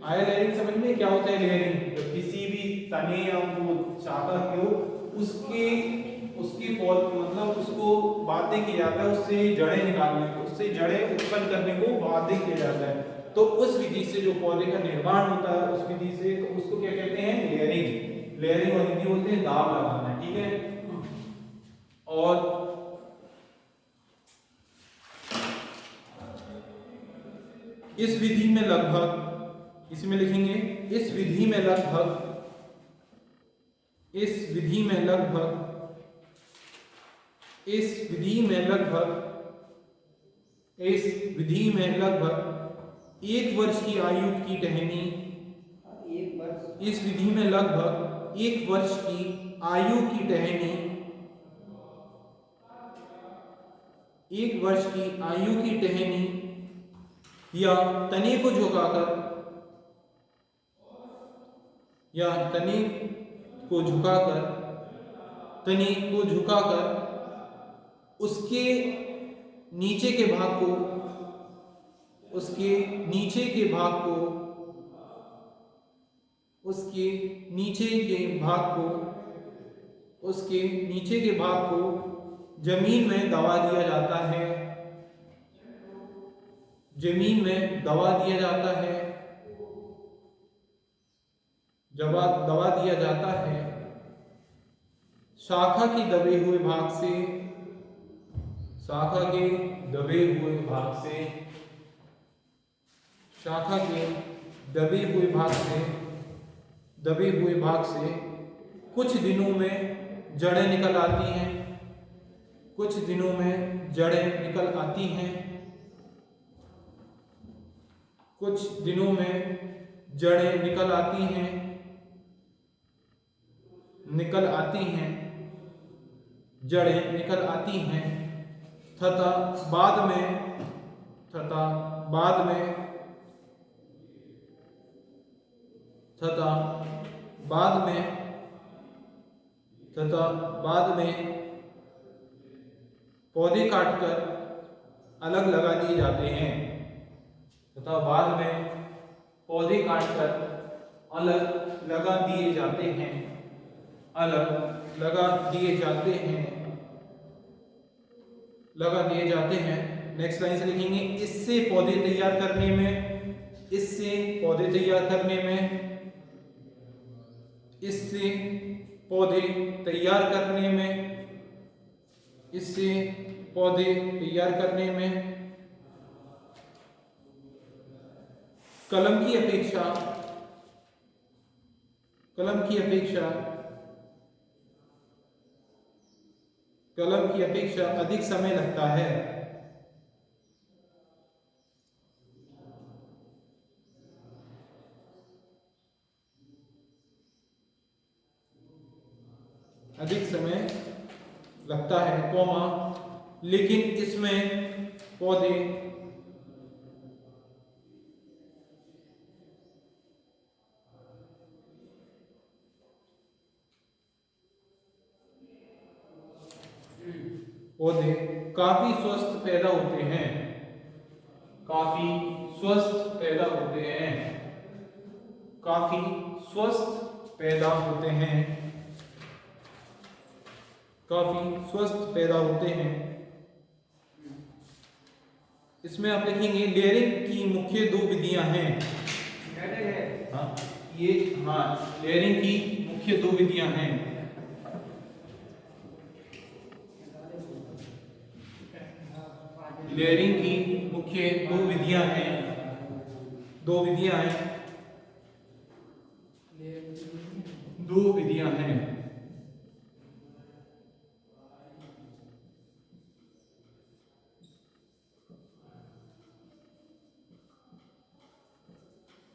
आया लेयरिंग समझ में? क्या होता है लेयरिंग? तो किसी भी तने या वो शाखा को उसकी मतलब उसको बाध्य किया जाता है, उससे जड़ें निकालने को, उससे जड़ें उत्पन्न करने को बाध्य किया जाता है। तो उस विधि से जो पौधे का निर्माण होता है, उस विधि से, तो उसको क्या कहते हैं? लेयरिंग। लेयरिंग और हिंदी बोलते हैं दाब लगाना, ठीक है। और इस विधि में लगभग, इसमें लिखेंगे इस विधि में लगभग 1 वर्ष की आयु की टहनी, इस विधि में लगभग 1 वर्ष की आयु की टहनी, 1 वर्ष की आयु की टहनी या तने को झुकाकर उसके नीचे के भाग को जमीन में दबा दिया जाता है, जमीन में दबा दिया जाता है, दबा दिया जाता है। शाखा के दबे हुए भाग से शाखा के दबे हुए भाग से कुछ दिनों में जड़ें निकल आती हैं, कुछ दिनों में जड़ें निकल आती हैं, कुछ दिनों में जड़ें निकल आती हैं, जड़ें निकल आती हैं तथा बाद में पौधे काटकर अलग लगा दिए जाते हैं, तथा बाद में पौधे काटकर अलग लगा दिए जाते हैं, नेक्स्ट लाइन से लिखेंगे इससे पौधे तैयार करने में कलम की अपेक्षा अधिक समय लगता है। कौमा, लेकिन इसमें पौधे काफी स्वस्थ पैदा होते हैं, काफी स्वस्थ पैदा होते हैं, इसमें आप लिखेंगे लेयरिंग की मुख्य 2 विधियां हैं। लेयरिंग की मुख्य 2 विधियां हैं। लेयरिंग की मुख्य 2 विधियां हैं। दो विधियां हैं।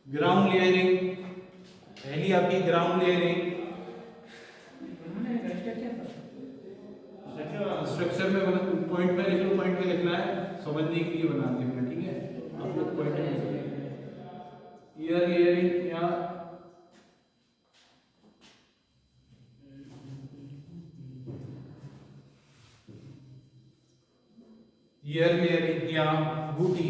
ग्राउंड लेयरिंग, पहली आपकी ग्राउंड लेयरिंग। स्ट्रक्चर में बना, पॉइंट में लिख लो, पॉइंट में लिखना है, समझने के लिए बना देना, ठीक है। आप लोग पॉइंट में ईयर लेयरिंग या ईयर लेयरिंग या बूटी।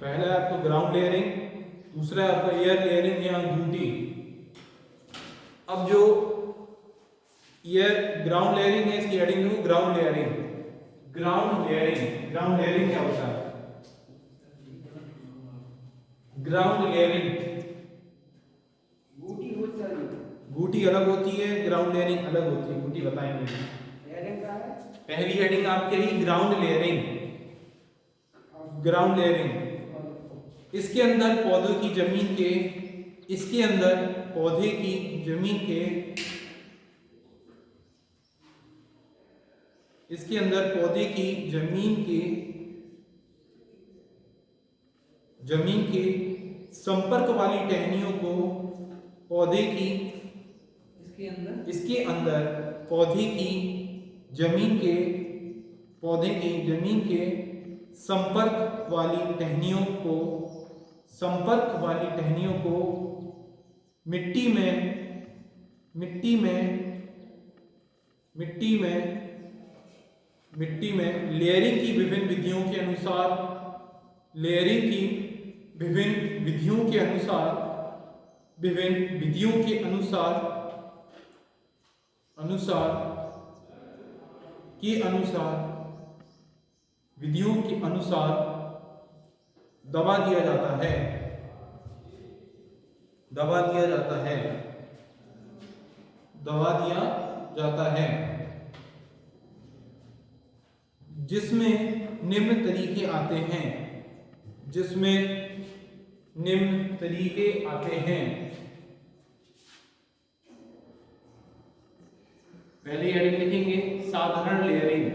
पहला है आपको ग्राउंड लेयरिंग, दूसरा है आपका ईयर लेयरिंग या बूटी। अब जो ईयर ग्राउंड लेयरिंग है, इसकी हेडिंग लिखो ground layering. Ground layering, ground layering क्या होता है? ग्राउंड लेयरिंग बूटी होता है, बूटी अलग होती है, ग्राउंड लेयरिंग अलग होती है। बूटी बताएंगे। लेयरिंग का है। पहली हेडिंग आपके ही ग्राउंड लेयरिंग, ग्राउंड लेयरिंग। इसके अंदर पौधों की जमीन के, इसके अंदर पौधे की जमीन के, इसके अंदर पौधे की जमीन के संपर्क वाली टहनियों को पौधे की, इसके अंदर पौधे की जमीन के संपर्क वाली टहनियों को मिट्टी में लेयरिंग की विभिन्न विधियों के अनुसार दबा दिया जाता है, जिसमें निम्न तरीके आते हैं। पहली हेडिंग लिखेंगे साधारण लेयरिंग।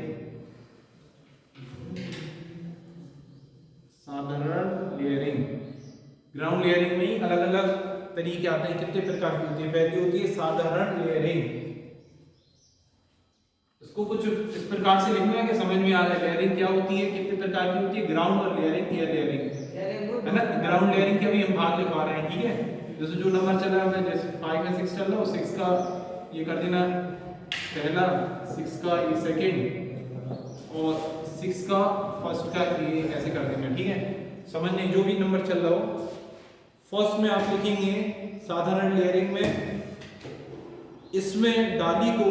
ग्राउंड लेयरिंग में ही अलग अलग तरीके आते हैं, कितने प्रकार की होती है। पहली होती है साधारण लेयरिंग। इसको कुछ इस प्रकार से लिखना है कि समझ में आ जाए लेयरिंग क्या होती है, कितने प्रकार की होती है। ग्राउंड और लेयरिंग, ईयर लेयरिंग है ना। ग्राउंड लेयरिंग के भी हम भाग लिखवा रहे हैं, ठीक है। जैसे जो नंबर चल रहा है, जैसे 5 या 6 चल रहा है, 6 का ये कर देना पहला, 6 का ये सेकंड और 6 का फर्स्ट का ये ऐसे कर देना, ठीक है। समझने जो भी नंबर चल रहा हो। फर्स्ट में आप लिखेंगे साधारण लेयरिंग में, इसमें डाली को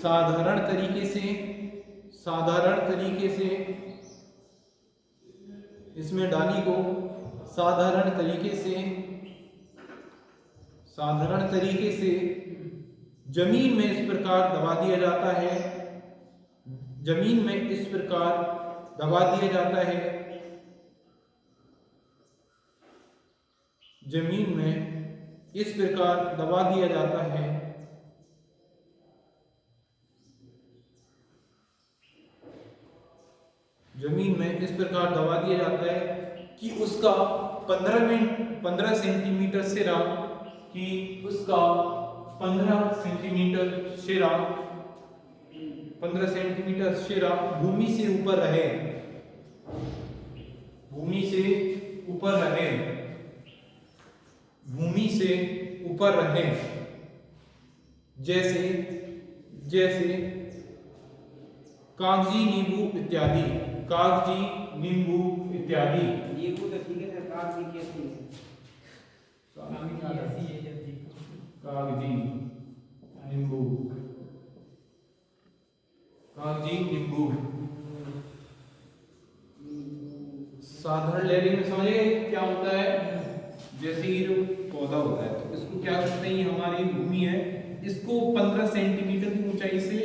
साधारण तरीके से इसमें डाली को साधारण तरीके से जमीन में इस प्रकार दबा दिया जाता है, जमीन में इस प्रकार दबा दिया जाता है कि उसका 15 सेंटीमीटर सिरा, कि उसका 15 सेंटीमीटर सिरा भूमि से ऊपर रहे, जैसे कागजी नींबू इत्यादि। ये को तो ठीक है सर, कागजी कैसी है? कागजी नींबू। साधारण लेयरिंग में समझिए क्या होता है। जैसे ये जो पौधा होता है, तो इसको क्या करते हैं, ये हमारी भूमि है, इसको 15 सेंटीमीटर की ऊंचाई से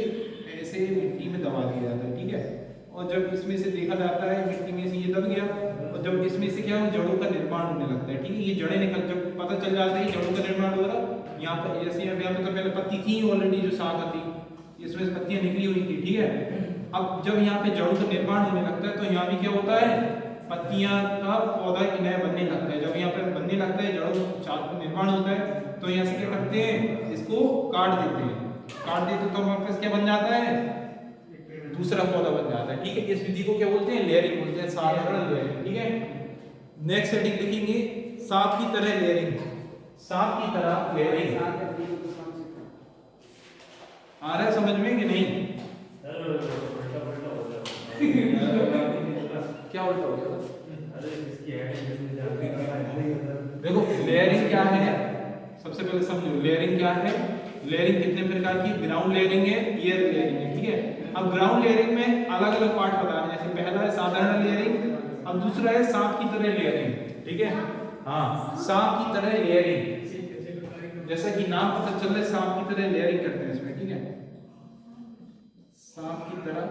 से मिट्टी में दबा दिया जाता है, ठीक है। और जब इसमें से देखा जाता है मिट्टी में से ये दब गया, और जब इसमें से क्या जड़ों का निर्माण होने लगता है, ठीक है। ये जड़ें निकल, जब पता चल जाता है जड़ों का निर्माण हो रहा, यहाँ पर जैसे यहाँ पे तो पहले पत्ती थी ऑलरेडी जो शाखा थी, इसमें से पत्तियां निकली हुई थी, ठीक है। अब जब यहाँ पे जड़ों का निर्माण होने लगता है तो यहाँ भी क्या होता है, पत्तियां का पौधा नया बनने लगता है। जब यहाँ पे बनने लगता है, जड़ों का निर्माण होता है, तो यहाँ से क्या करते हैं, इसको काट देते हैं। काट देते तो हमारे पास क्या बन जाता है, दूसरा पौधा बन जाता है, ठीक है। इस विधि को क्या बोलते हैं, लेयरिंग बोलते हैं, साधारण लेयरिंग, ठीक है। नेक्स्ट हेडिंग लिखेंगे सांप की तरह लेयरिंग। सांप की तरह लेयरिंग आ रहा है समझ में कि नहीं? क्या उल्टा हो गया? देखो लेयरिंग क्या है, सबसे पहले समझो लेयरिंग क्या है। लेयरिंग कितने प्रकार की, ग्राउंड लेयरिंग है, एयर लेयरिंग है, ठीक है। अब ग्राउंड लेयरिंग में अलग अलग पार्ट बता रहे हैं, जैसे पहला है साधारण लेयरिंग, अब दूसरा है सांप की तरह लेयरिंग, ठीक है। हाँ, सांप की तरह लेयरिंग, जैसा कि नाम पता चल रहा है सांप की तरह लेयरिंग करते हैं इसमें, ठीक है। सांप की तरह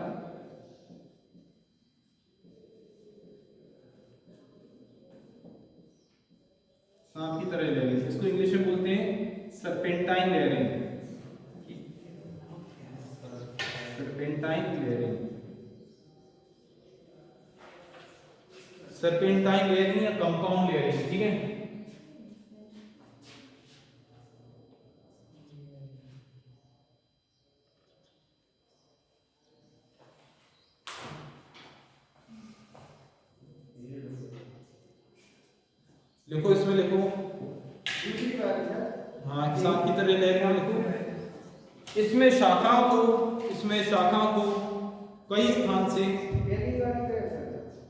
सांप की तरह लेयरिंग, इसको इंग्लिश में बोलते हैं serpentine layering. Serpentine layering, serpentine layering या कंपाउंड लेयरिंग, ठीक है। लिखो इसमें लिखो, हाँ सांप की तरह लेयरिंग लिखो। इसमें शाखाओं को कई स्थान से,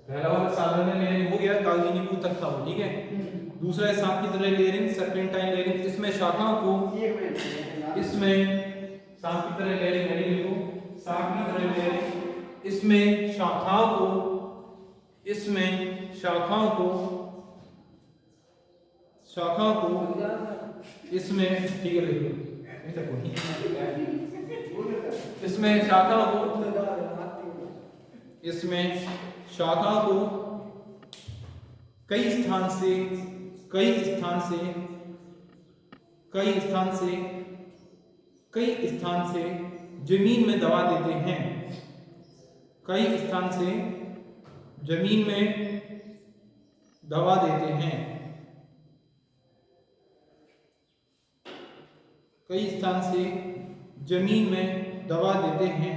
पहला वाला साधारण लेयरिंग हो गया, कागजी नींबू तक था वो, ठीक है। दूसरा है सांप की तरह लेयरिंग, सर्पेंटाइन लेयरिंग, इसमें शाखाओं को, इसमें सांप की तरह लेयरिंग हेडिंग लिखो, सांप की तरह लेयरिंग, इसमें शाखाओं को, इसमें शाखाओं को, शाखाओं को, इसमें, ठीक है लिख लो, इसमें शाखाओं को, इसमें शाखाओं को कई स्थान से, कई स्थान से, कई स्थान से, कई स्थान से जमीन में दबा देते हैं। कई स्थान से जमीन में दबा देते हैं। कई स्थान से जमीन में दबा देते हैं।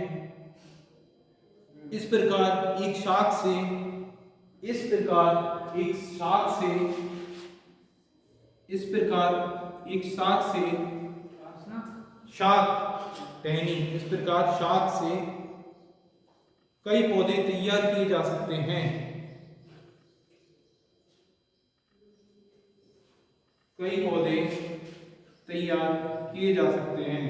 इस प्रकार एक शाख से, इस प्रकार एक शाख से, इस प्रकार एक शाख से, शाख टहनी, इस प्रकार शाख से कई पौधे तैयार किए जा सकते हैं। कई पौधे तैयार किए जा सकते हैं।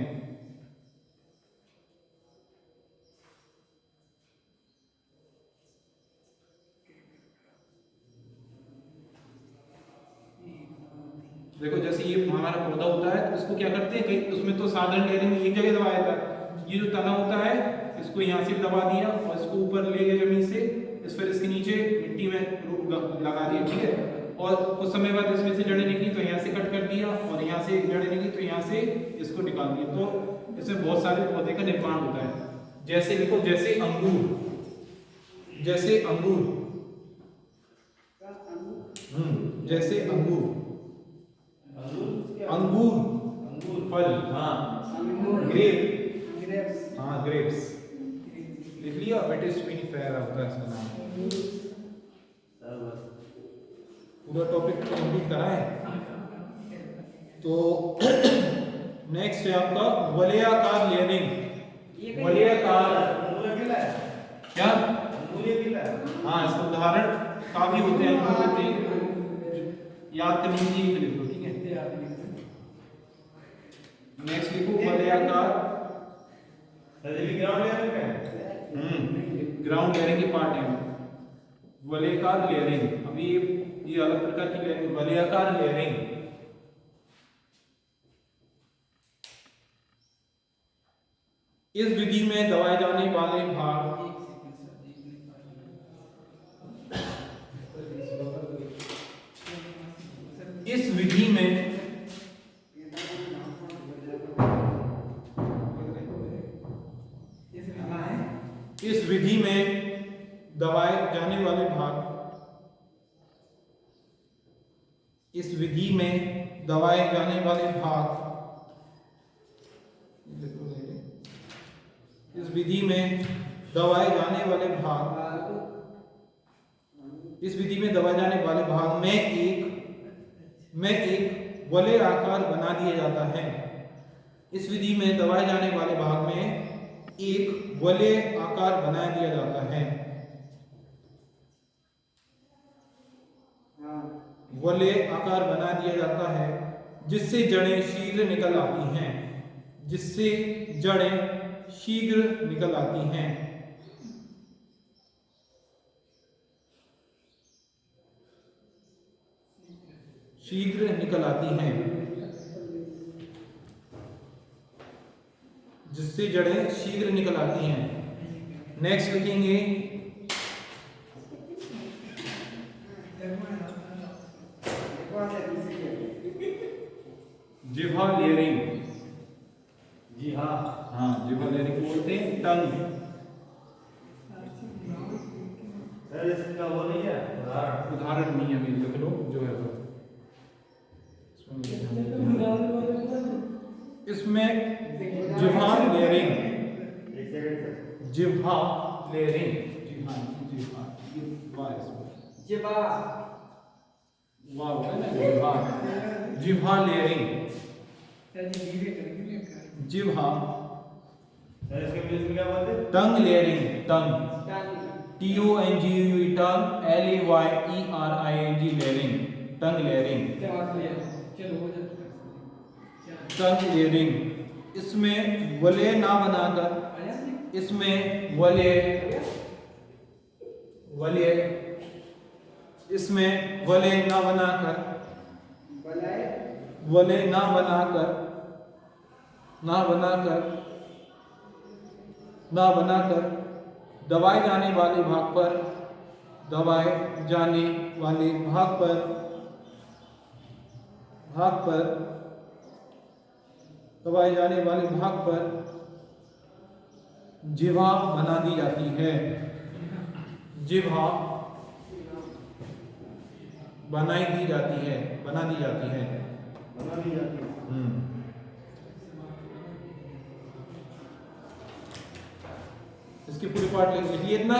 देखो जैसे ये हमारा पौधा होता है तो इसको क्या करते हैं, कहीं उसमें तो साधारण लेयरिंग में एक जगह दबाया था, ये जो तना होता है इसको यहाँ से दबा दिया और इसको ऊपर ले गए जमीन से, इस पर इसके नीचे मिट्टी में लगा दिया, ठीक है। और कुछ समय बाद इसमें से जड़ें निकली तो यहाँ से कट कर दिया, और यहाँ से जड़ें निकली तो यहाँ से इसको निकाल दिया, तो इसमें बहुत सारे पौधे का निर्माण होता है। जैसे देखो, जैसे अंगूर, जैसे अंगूर, जैसे अंगूर, अंगूर फल, हाँ ग्रेप, हाँ ग्रेप्स लिख लिया, बेटे स्पिनिफेरा होता है इसका नाम। पूरा टॉपिक कंप्लीट करा है। तो नेक्स्ट है आपका वलयाकार लेयरिंग। वलयाकार क्या, हाँ इसका उदाहरण काफी होते हैं, याद करने के लिए लिखो, ठीक है। नेक्स्ट लिखो वलयाकार, ग्राउंड लेयरिंग है, ग्राउंड लेयरिंग के पार्ट है वलयाकार लेयरिंग। अभी ये अलग प्रकार की लेयरिंग, वलयाकार लेयरिंग। इस विधि में दबाए जाने वाले भाग इस विधि में दबाए जाने वाले भाग इस विधि में दबाए जाने वाले भाग इस विधि में दबाए जाने वाले भाग इस विधि में दबाए जाने वाले भाग में एक वलय आकार बना दिया जाता है। इस विधि में दबाए जाने वाले भाग में एक वलय आकार बना दिया जाता है। वलय आकार बना दिया जाता है जिससे जड़ें शीघ्र निकल आती हैं, जिससे जड़ें शीघ्र निकल आती हैं। शीघ्र निकल आती हैं, जिससे जड़ें शीघ्र निकल आती हैं। नेक्स्ट लिखेंगे जिह्वा लेयरिंग। जी हाँ, हाँ, जिह्वा लेयरिंग बोलते हैं टंग। सर इसका वो नहीं है उदाहरण नहीं है, लिख लो जो है वो। इसमें जिह्वा लेयरिंग, जिह्वा लेयरिंग, जिह्वा लेयरिंग, जिह्वा टंग लेयरिंग, टंग TONGUE टंग LAYERING लेयरिंग, टंग लेयरिंग, टंग लेयरिंग। इसमें वलय ना बनाकर इसमें वलय इसमें वलय ना बनाकर दबाए जाने वाले भाग पर दबाए जाने वाले भाग पर जिह्वा बना दी जाती है। जिह्वा बना दी जाती है। इसकी पूरी पार्ट लिख लीजिए इतना।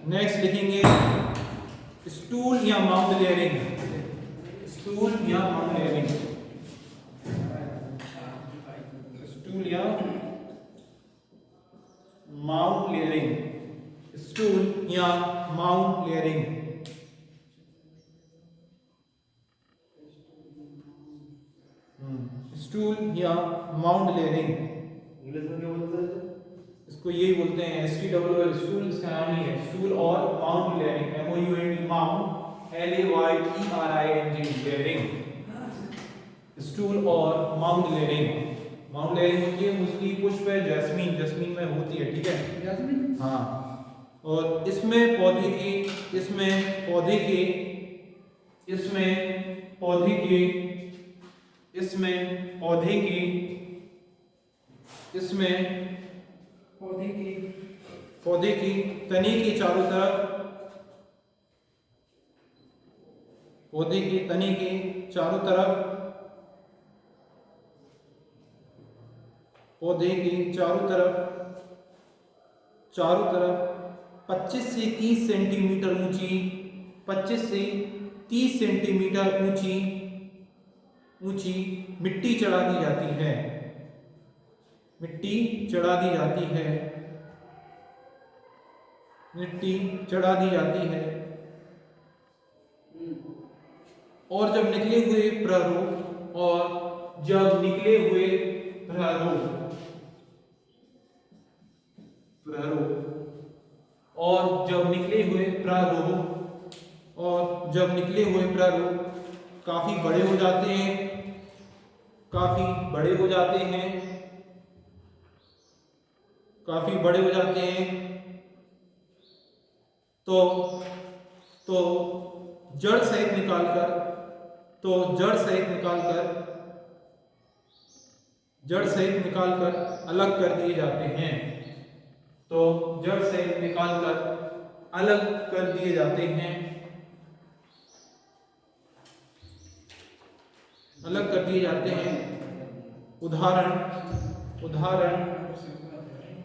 नेक्स्ट लिखेंगे स्टूल या माउंट लेयरिंग। स्टूल या माउंट लेयरिंग, स्टूल या माउंट लेयरिंग, स्टूल या माउंट लेयरिंग। स्टूल या माउंट लेयरिंग, इंग्लिश में क्या बोलते हैं? इसको यही बोलते हैं STOOL, स्टूल इसका नाम ही है। स्टूल और mount layering, MOUNT mount LAYERING layering, stool और माउंट लेयरिंग। माउंट लेयरिंग होती है मोस्टली पुष्प है, जैस्मीन में होती है, ठीक है। हाँ, और इसमें पौधे की तने के चारों तरफ 25 से 30 सेंटीमीटर ऊंची मिट्टी चढ़ा दी जाती है। और जब निकले हुए प्रारूप और जब निकले हुए प्रारूप काफी बड़े हो जाते हैं काफी बड़े हो जाते हैं, तो जड़ सहित निकालकर अलग कर दिए जाते हैं। तो जड़ सहित निकालकर अलग कर दिए जाते हैं, उदाहरण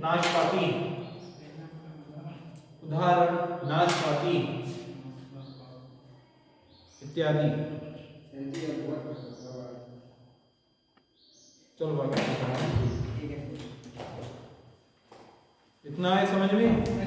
नाशपाती, इत्यादि। चलो बाकी इतना है समझ में।